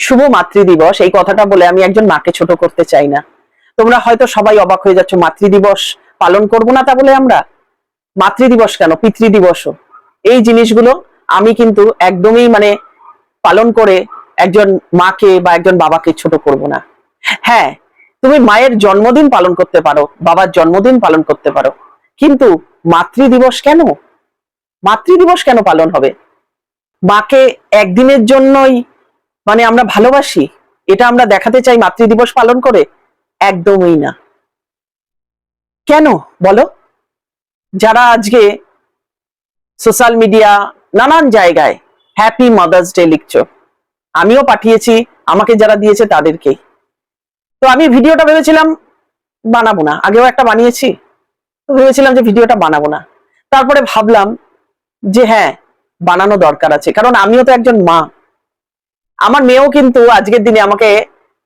শুভ মাতৃ দিবস এই কথাটা বলে আমি একজন মাকে ছোট করতে চাই না। তোমরা হয়তো সবাই অবাক হয়ে যাচ্ছ, মাতৃ দিবস পালন করব না তা বলে আমরা? মাতৃ দিবস কেন, পিতৃ দিবসও এই জিনিসগুলো আমি কিন্তু একদমই পালন করে একজন মাকে বা একজন বাবাকে ছোট করব না। হ্যাঁ, তুমি মায়ের জন্মদিন পালন করতে পারো, বাবার জন্মদিন পালন করতে পারো, কিন্তু মাতৃ দিবস কেন? মাতৃ দিবস কেন পালন হবে? মাকে একদিনের জন্যই আমরা ভালোবাসি, এটা আমরা দেখাতে চাই মাতৃ দিবস পালন করে? একদমই না। কেন বলো? যারা আজকে সোশ্যাল মিডিয়া নানান জায়গায় হ্যাপি মাদার্স ডে লিখছো, আমিও পাঠিয়েছি, আমাকে যারা দিয়েছে তাদেরকেই। তো আমি ভিডিওটা ভেবেছিলাম বানাবো না, আগেও একটা বানিয়েছি, তো ভেবেছিলাম যে ভিডিওটা বানাবো না। তারপরে ভাবলাম যে হ্যাঁ, বানানো দরকার আছে, কারণ আমিও তো একজন মা। আমার মেয়েও কিন্তু আজকের দিনে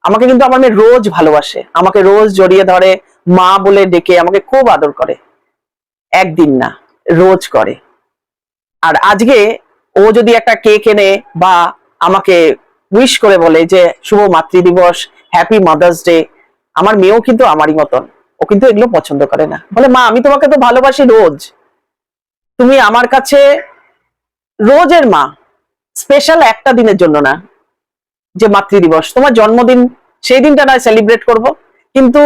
আমাকে কিন্তু আমার মেয়ে রোজ ভালোবাসে, আমাকে রোজ জড়িয়ে ধরে, মা বলে ডেকে আমাকে খুব আদর করে, একদিন না রোজ করে। আর আজকে ও যদি একটা কেক এনে বা আমাকে উইশ করে বলে যে শুভ মাতৃ দিবস, হ্যাপি মাদার্স ডে, আমার মেয়েও কিন্তু আমারই মতন, ও কিন্তু এগুলো পছন্দ করে না। বলে মা, আমি তোমাকে তো ভালোবাসি রোজ, তুমি আমার কাছে রোজের মা, স্পেশাল একটা দিনের জন্য না, যে মাতৃ দিবস তোমার জন্মদিন সেই দিনটা নয় সেলিব্রেট করব, কিন্তু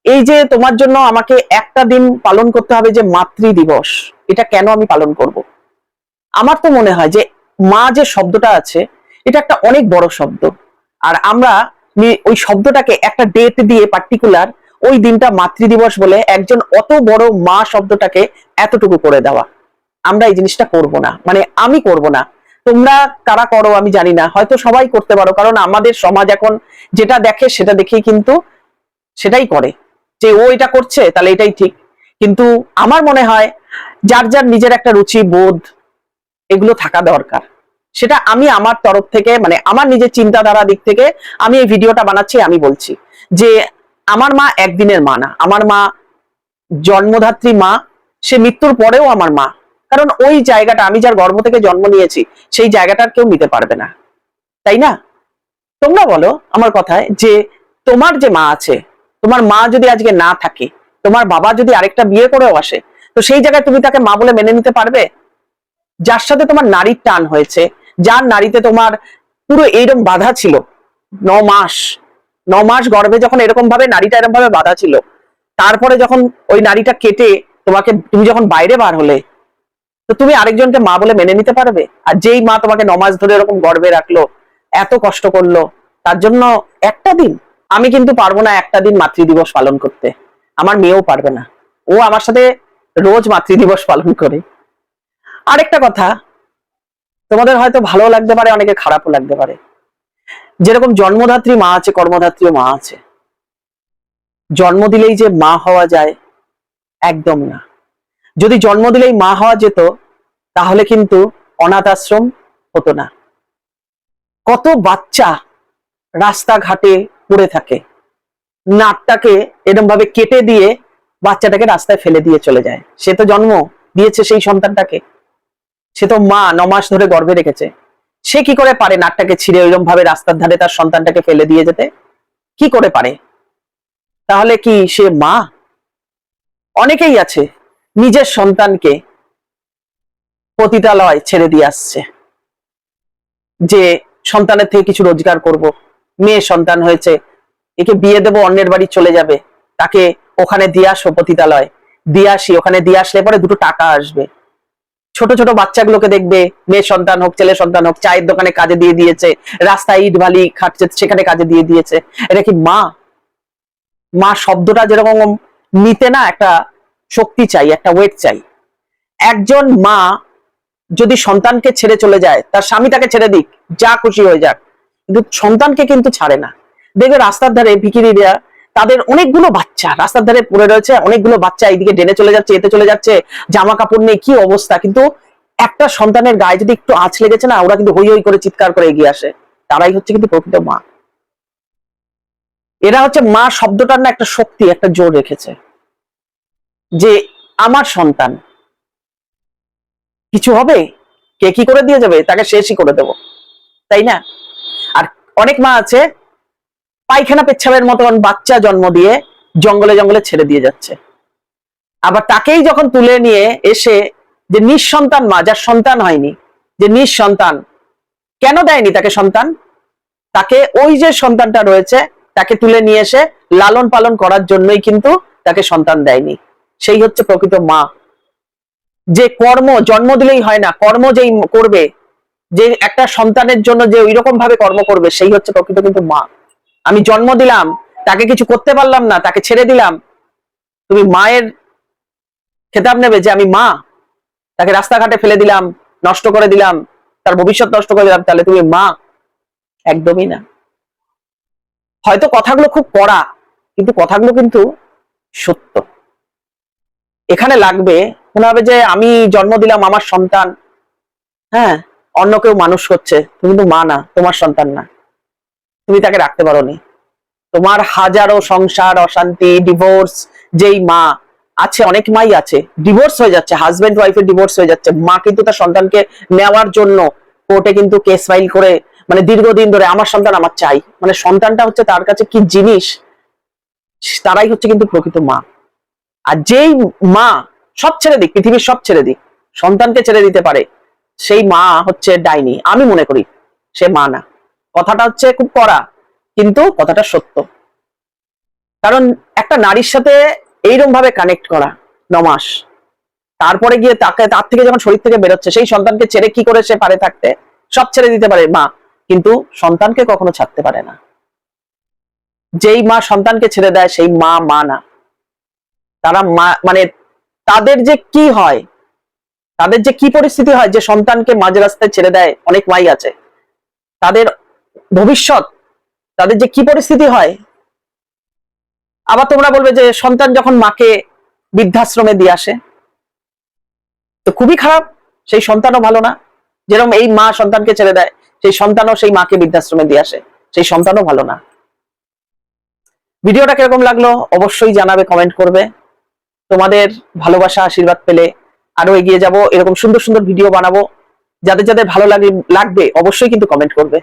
এই যে তোমার জন্য আমাকে একটা দিন পালন করতে হবে যে মাতৃ দিবস, এটা কেন আমি পালন করব? আমার তো মনে হয় যে মা যে শব্দটা আছে, এটা একটা অনেক বড় শব্দ। আর আমরা ওই শব্দটাকে একটা ডেট দিয়ে পার্টিকুলার ওই দিনটা মাতৃ দিবস বলে একজন অত বড় মা শব্দটাকে এতটুকু করে দেওয়া, আমরা এই জিনিসটা করব না, আমি করব না। তোমরা কারা করো আমি জানি না, হয়তো সবাই করতে পারো, কারণ আমাদের সমাজ এখন যেটা দেখে সেটা দেখেই কিন্তু সেটাই করে, যে ও এটা করছে তাহলে এটাই ঠিক। কিন্তু আমার মনে হয় যার যার নিজের একটা রুচি বোধ এগুলো থাকা দরকার। সেটা আমি আমার তরফ থেকে আমার নিজের চিন্তাধারা দিক থেকে আমি এই ভিডিওটা বানাচ্ছি। আমি বলছি যে আমার মা একদিনের মা না, আমার মা জন্মধাত্রী মা, সে মৃত্যুর পরেও আমার মা। কারণ ওই জায়গাটা আমি যার গর্ভ থেকে জন্ম নিয়েছি সেই জায়গাটার কেউ নিতে পারবে না, তাই না? তোমরা বলো আমার কথায়, যে তোমার যে মা আছে, তোমার মা যদি আজকে না থাকে, তোমার বাবা যদি আরেকটা বিয়ে করেও আসে, তো সেই জায়গায় তুমি তাকে মা বলে মেনে নিতে পারবে? যার সাথে তোমার নারীর টান হয়েছে, যার নারীতে তোমার পুরো এইরকম বাধা ছিল, 9 মাস 9 মাস গর্ভে যখন এরকম ভাবে নারীটা এরকম ভাবে বাধা ছিল, তারপরে যখন ওই নারীটা কেটে তুমি যখন বাইরে বার হলে, তো তুমি আরেকজনকে মা বলে মেনে নিতে পারবে? আর যেই মা তোমাকে 9 মাস ধরে এরকম গর্ভে রাখলো, এত কষ্ট করলো, তার জন্য একটা দিন? আমি কিন্তু পারবো না একটা দিন মাতৃ দিবস পালন করতে, আমার মেয়েও পারবে না, ও আমার সাথে রোজ মাতৃ দিবস পালন করে। আরেকটা কথা, তোমাদের হয়তো ভালো লাগতে পারে, অনেকে খারাপও লাগতে পারে, যেরকম জন্মদাত্রী মা আছে, কর্মদাত্রী মা আছে, জন্ম দিলেই যে মা হওয়া যায়, একদম না। যদি জন্ম দিলেই মা হওয়া যেত তাহলে কিন্তু অনাথ আশ্রম হতো না। কত বাচ্চা রাস্তাঘাটে পড়ে থাকে, নাকটাকে এরকম ভাবে কেটে দিয়ে বাচ্চাটাকে রাস্তায় ফেলে দিয়ে চলে যায়, সে তো জন্ম দিয়েছে সেই সন্তানটাকে, সে তো মা 9 মাস ধরে গর্ভে রেখেছে, সে কি করে পারে নাকটাকে ছিঁড়ে ওইরকম ভাবে রাস্তার ধারে তার সন্তানটাকে ফেলে দিয়ে যেতে? কি করে পারে? তাহলে কি সে মা? অনেকেই আছে নিজের সন্তানকে পতিতালয় ছেড়ে দিয়ে আসছে, যে সন্তানের থেকে কিছু রোজগার করব, মেয়ে সন্তান হয়েছে, একে বিয়ে দেবো, অন্যের বাড়ি চলে যাবে, তাকে ওখানে দিয়ে আসো, পতিতালয় দিয়ে আসি, ওখানে দিয়ে আসলে পরে দুটো টাকা আসবে। ছোট ছোট বাচ্চাগুলোকে দেখবে, মেয়ে সন্তান হোক ছেলে সন্তান হোক, চায়ের দোকানে কাজে দিয়ে দিয়েছে, রাস্তায় ইট বালি খাটছে সেখানে কাজে দিয়ে দিয়েছে। এটা কি মা? মা শব্দটা যেরকম নিতে না একটা শক্তি চাই, একটা ওয়েট চাই। একজন মা যদি সন্তানকে ছেড়ে চলে যায়, তার স্বামী তাকে ছেড়ে দিক, যা খুশি হয়ে যাক, কিন্তু সন্তানকে কিন্তু ছাড়ে না। দেখবে রাস্তার ধারে ভিখিরিরা, তাদের অনেকগুলো বাচ্চা রাস্তার ধারে পড়ে রয়েছে, অনেকগুলো বাচ্চা এইদিকে ডেনে চলে যাচ্ছে, এতে চলে যাচ্ছে, জামা কাপড় নেই, কি অবস্থা, কিন্তু একটা সন্তানের গায়ে যদি একটু আঁচ লেগেছে না, ওরা কিন্তু হই হই করে চিৎকার করে এগিয়ে আসে। তারাই হচ্ছে কিন্তু প্রকৃত মা। এরা হচ্ছে মা শব্দটার না একটা শক্তি, একটা জোর রেখেছে, যে আমার সন্তান কিছু হবে, কে কি করে দিয়ে যাবে, তাকে শেষই করে দেব, তাই না? আর অনেক মা আছে পায়খানা পেচ্ছাবের মতন বাচ্চা জন্ম দিয়ে জঙ্গলে জঙ্গলে ছেড়ে দিয়ে যাচ্ছে, আবার তাকেই যখন তুলে নিয়ে এসে যে নিঃসন্তান মা, যার সন্তান হয়নি, যে নিঃসন্তান, কেন দেয়নি তাকে সন্তান? তাকে ওই যে সন্তানটা রয়েছে তাকে তুলে নিয়ে এসে লালন পালন করার জন্যই কিন্তু তাকে সন্তান দেয়নি। সেই হচ্ছে প্রকৃত মা। যে কর্ম জন্ম দিলেই হয় না, কর্ম যেই করবে, যে একটা সন্তানের জন্য যে ওই রকম ভাবে কর্ম করবে, সেই হচ্ছে প্রকৃত কিন্তু মা। আমি জন্ম দিলাম, তাকে কিছু করতে পারলাম না, তাকে ছেড়ে দিলাম, তুমি মায়ের খেতাব নেবে যে আমি মা? তাকে রাস্তাঘাটে ফেলে দিলাম, নষ্ট করে দিলাম, তার ভবিষ্যৎ নষ্ট করে দিলাম, তাহলে তুমি মা? একদমই না। হয়তো কথাগুলো খুব কড়া, কিন্তু কথাগুলো কিন্তু সত্য। এখানে লাগবে, মনে হবে যে আমি জন্ম দিলাম, আমার সন্তান, হ্যাঁ, অন্য কেউ মানুষ করছে, তুমি কিন্তু মা না, তোমার সন্তান না, তুমি তাকে রাখতে পারোনি। তোমার হাজারো সংসার অশান্তি, ডিভোর্স, যেই মা আছে, অনেক মাই আছে ডিভোর্স হয়ে যাচ্ছে, হাজবেন্ড ওয়াইফের ডিভোর্স হয়ে যাচ্ছে, মা কিন্তু তার সন্তানকে নেওয়ার জন্য কোর্টে কিন্তু কেস ফাইল করে, মানে দীর্ঘদিন ধরে আমার সন্তান আমার চাই, মানে সন্তানটা হচ্ছে তার কাছে কি জিনিস, তারাই হচ্ছে কিন্তু প্রকৃত মা। আর যেই মা সব ছেড়ে দিক, পৃথিবীর সব ছেড়ে দিক, সন্তানকে ছেড়ে দিতে পারে, সেই মা হচ্ছে ডাইনি। আমি মনে করি সে মা না। কথাটা হচ্ছে খুব কড়া, কিন্তু কথাটা সত্য। কারণ একটা নারীর সাথে এইরকম ভাবে কানেক্ট করা 9 মাস, তারপরে গিয়ে তাকে, তার থেকে যখন শরীর থেকে বেরোচ্ছে, সেই সন্তানকে ছেড়ে কি করে সে পারে থাকতে? সব ছেড়ে দিতে পারে মা, কিন্তু সন্তানকে কখনো ছাড়তে পারে না। যেই মা সন্তানকে ছেড়ে দেয়, সেই মা মা না। তারা মা, মানে তাদের যে কি হয়, তাদের যে কি পরিস্থিতি হয়, যে সন্তানকে মাঝ রাস্তায় ছেড়ে দেয়, অনেক মাই আছে, তাদের ভবিষ্যৎ, তাদের যে কি পরিস্থিতি হয়। আবার তোমরা বলবে যে সন্তান যখন মাকে বৃদ্ধাশ্রমে দিয়ে আসে, তো খুবই খারাপ, সেই সন্তানও ভালো না। যেরকম এই মা সন্তানকে ছেড়ে দেয়, সেই সন্তানও সেই মাকে বৃদ্ধাশ্রমে দিয়ে আসে, সেই সন্তানও ভালো না। ভিডিওটা কিরকম লাগলো অবশ্যই জানাবে, কমেন্ট করবে। তোমাদের ভালোবাসা আশীর্বাদ পেলে আরো এগিয়ে যাব, এরকম সুন্দর সুন্দর ভিডিও বানাবো। যাদের যাদের ভালো লাগবে অবশ্যই কিন্তু কমেন্ট করবে।